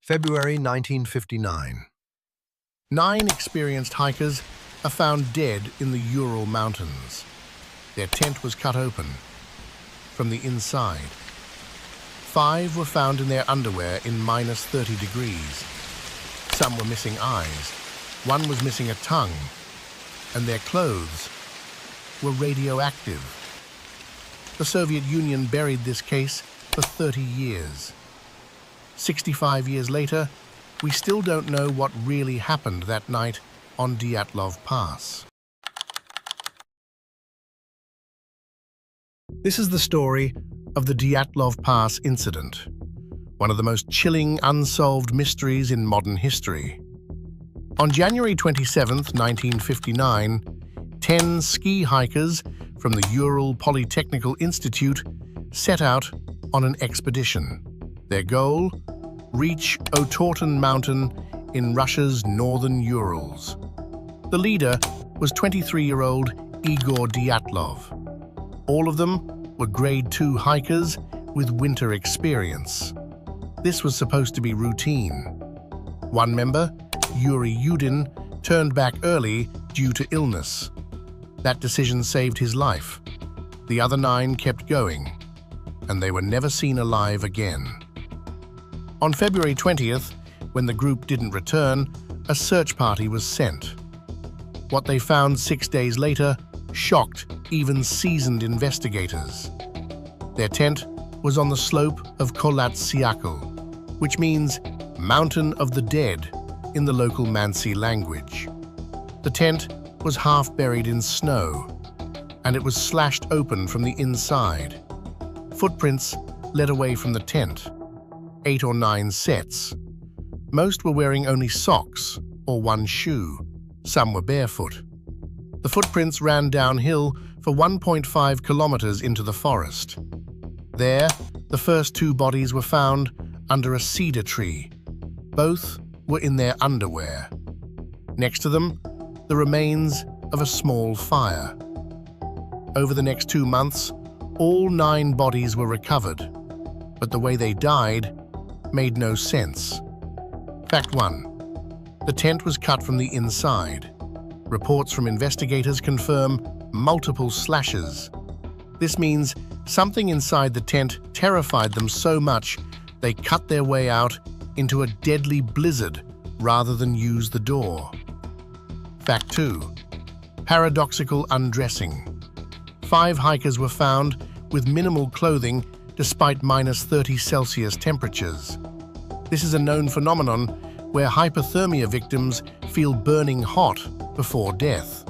February 1959. 9 experienced hikers are found dead in the Ural Mountains. Their tent was cut open from the inside. 5 were found in their underwear in minus 30 degrees. Some were missing eyes. 1 was missing a tongue. And their clothes were radioactive. The Soviet Union buried this case for 30 years. 65 years later, we still don't know what really happened that night on Dyatlov Pass. This is the story of the Dyatlov Pass incident, one of the most chilling unsolved mysteries in modern history. On January 27, 1959, 10 ski hikers from the Ural Polytechnical Institute set out on an expedition. Their goal? Reach Otorten Mountain in Russia's northern Urals. The leader was 23-year-old Igor Dyatlov. All of them were Grade 2 hikers with winter experience. This was supposed to be routine. One member, Yuri Yudin, turned back early due to illness. That decision saved his life. The other 9 kept going, and they were never seen alive again. On February 20th, when the group didn't return, a search party was sent. What they found 6 days later shocked even seasoned investigators. Their tent was on the slope of Kholat Syakhl, which means Mountain of the Dead in the local Mansi language. The tent was half buried in snow, and it was slashed open from the inside. Footprints led away from the tent. 8 or 9 sets. Most were wearing only socks or 1 shoe. Some were barefoot. The footprints ran downhill for 1.5 kilometers into the forest. There, the first 2 bodies were found under a cedar tree. Both were in their underwear. Next to them, the remains of a small fire. Over the next 2 months, all 9 bodies were recovered, but the way they died made no sense. Fact 1. The tent was cut from the inside. Reports from investigators confirm multiple slashes. This means something inside the tent terrified them so much they cut their way out into a deadly blizzard rather than use the door. Fact 2. Paradoxical undressing. 5 hikers were found with minimal clothing despite minus 30 Celsius temperatures. This is a known phenomenon where hypothermia victims feel burning hot before death.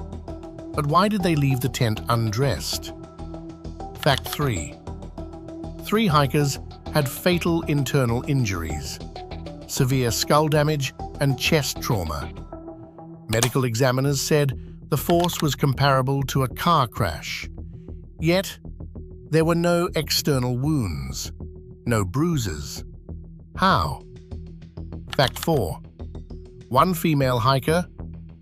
But why did they leave the tent undressed? Fact 3. 3 hikers had fatal internal injuries, severe skull damage and chest trauma. Medical examiners said the force was comparable to a car crash. Yet, there were no external wounds, no bruises. How? Fact 4. 1 female hiker,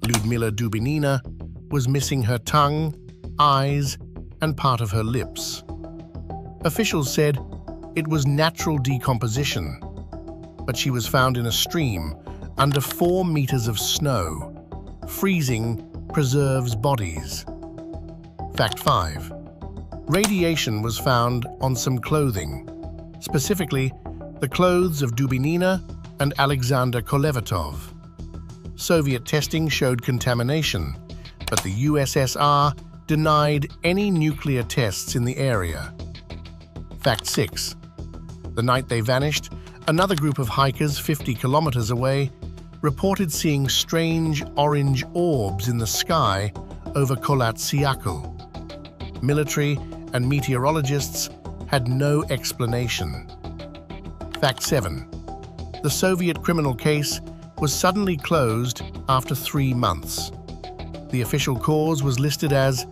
Lyudmila Dubinina, was missing her tongue, eyes, and part of her lips. Officials said it was natural decomposition, but she was found in a stream under 4 meters of snow. Freezing preserves bodies. Fact 5. Radiation was found on some clothing, specifically the clothes of Dubinina and Alexander Kolevatov. Soviet testing showed contamination, but the USSR denied any nuclear tests in the area. Fact 6. The night they vanished, another group of hikers 50 kilometers away reported seeing strange orange orbs in the sky over Kholat Syakhl. Military and meteorologists had no explanation. Fact 7. The Soviet criminal case was suddenly closed after 3 months. The official cause was listed as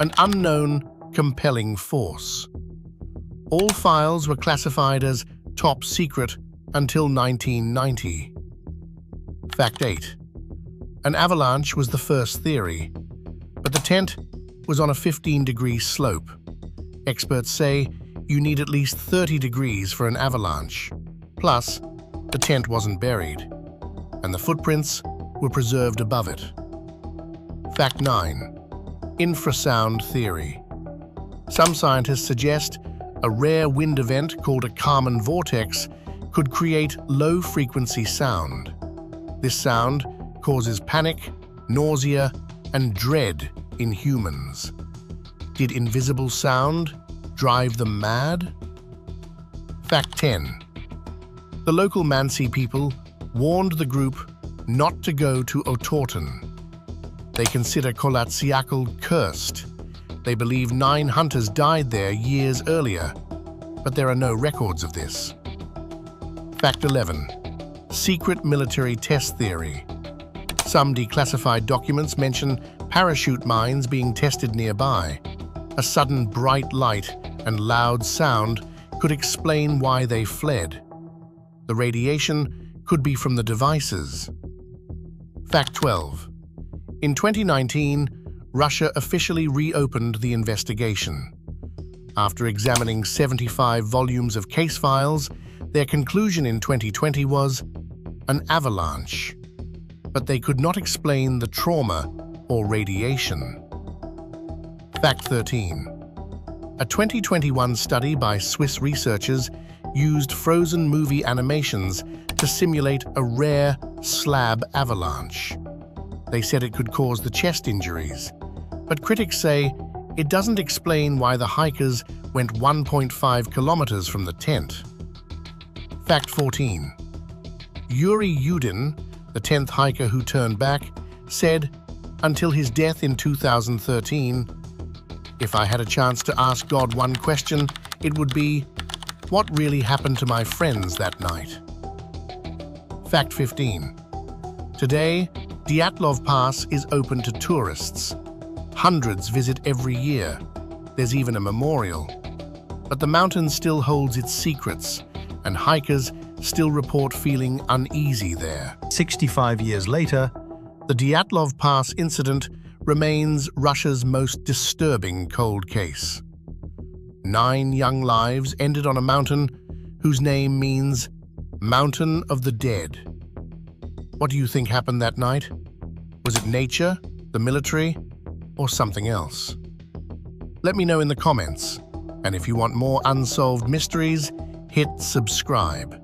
an unknown compelling force. All files were classified as top secret until 1990. Fact 8. An avalanche was the first theory, but the tent was on a 15-degree slope. Experts say you need at least 30 degrees for an avalanche. Plus, the tent wasn't buried, and the footprints were preserved above it. Fact 9. Infrasound theory. Some scientists suggest a rare wind event called a Kármán vortex could create low-frequency sound. This sound causes panic, nausea, and dread in humans. Did invisible sound drive them mad? Fact 10. The local Mansi people warned the group not to go to Otorten. They consider Kolatsiakal cursed. They believe 9 hunters died there years earlier, but there are no records of this. Fact 11. Secret military test theory. Some declassified documents mention parachute mines being tested nearby. A sudden bright light and loud sound could explain why they fled. The radiation could be from the devices. Fact 12. In 2019, Russia officially reopened the investigation. After examining 75 volumes of case files, their conclusion in 2020 was an avalanche. But they could not explain the trauma or radiation. Fact 13. A 2021 study by Swiss researchers used frozen movie animations to simulate a rare slab avalanche. They said it could cause the chest injuries, but critics say it doesn't explain why the hikers went 1.5 kilometers from the tent. Fact 14. Yuri Yudin, the 10th hiker who turned back, said, until his death in 2013, "If I had a chance to ask God one question, it would be, what really happened to my friends that night?" Fact 15. Today, Dyatlov Pass is open to tourists. Hundreds visit every year. There's even a memorial. But the mountain still holds its secrets, and hikers still report feeling uneasy there. 65 years later, The Dyatlov Pass incident remains Russia's most disturbing cold case. 9 young lives ended on a mountain whose name means Mountain of the Dead. What do you think happened that night? Was it nature, the military, or something else? Let me know in the comments. And if you want more unsolved mysteries, hit subscribe.